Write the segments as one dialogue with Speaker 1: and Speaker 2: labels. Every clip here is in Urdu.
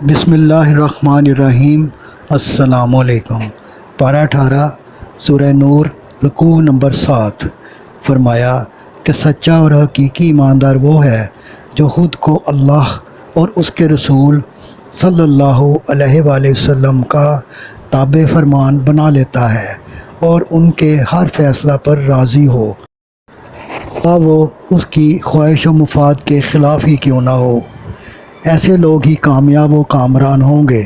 Speaker 1: بسم اللہ الرحمن الرحیم۔ السلام علیکم۔ پارہ 18 سورہ نور، رکوع نمبر 7۔ فرمایا کہ سچا اور حقیقی ایماندار وہ ہے جو خود کو اللہ اور اس کے رسول صلی اللہ علیہ وآلہ وسلم کا تابع فرمان بنا لیتا ہے اور ان کے ہر فیصلہ پر راضی ہو، خواہ وہ اس کی خواہش و مفاد کے خلاف ہی کیوں نہ ہو۔ ایسے لوگ ہی کامیاب و کامران ہوں گے۔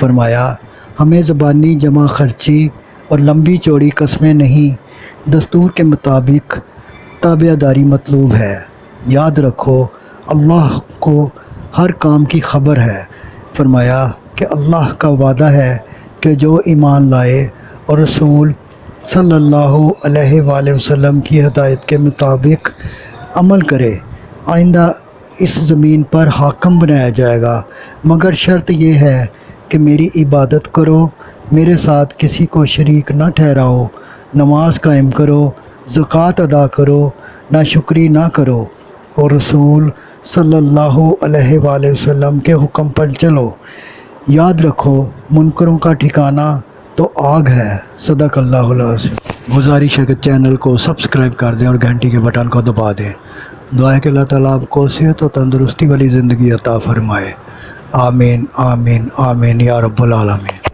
Speaker 1: فرمایا ہمیں زبانی جمع خرچی اور لمبی چوڑی قسمیں نہیں، دستور کے مطابق تابع داری مطلوب ہے۔ یاد رکھو اللہ کو ہر کام کی خبر ہے۔ فرمایا کہ اللہ کا وعدہ ہے کہ جو ایمان لائے اور رسول صلی اللہ علیہ وآلہ وسلم کی ہدایت کے مطابق عمل کرے، آئندہ اس زمین پر حاکم بنایا جائے گا، مگر شرط یہ ہے کہ میری عبادت کرو، میرے ساتھ کسی کو شریک نہ ٹھہراؤ، نماز قائم کرو، زکوٰۃ ادا کرو، ناشکری نہ کرو، اور رسول صلی اللہ علیہ وآلہ وسلم کے حکم پر چلو۔ یاد رکھو منکروں کا ٹھکانہ تو آگ ہے۔ صدق اللہ العظیم۔ گزارش ہے کہ چینل کو سبسکرائب کر دیں اور گھنٹی کے بٹن کو دبا دیں۔ دعا ہے کہ اللہ تعالیٰ آپ کو صحت و تندرستی والی زندگی عطا فرمائے۔ آمین آمین آمین یا رب العالمین۔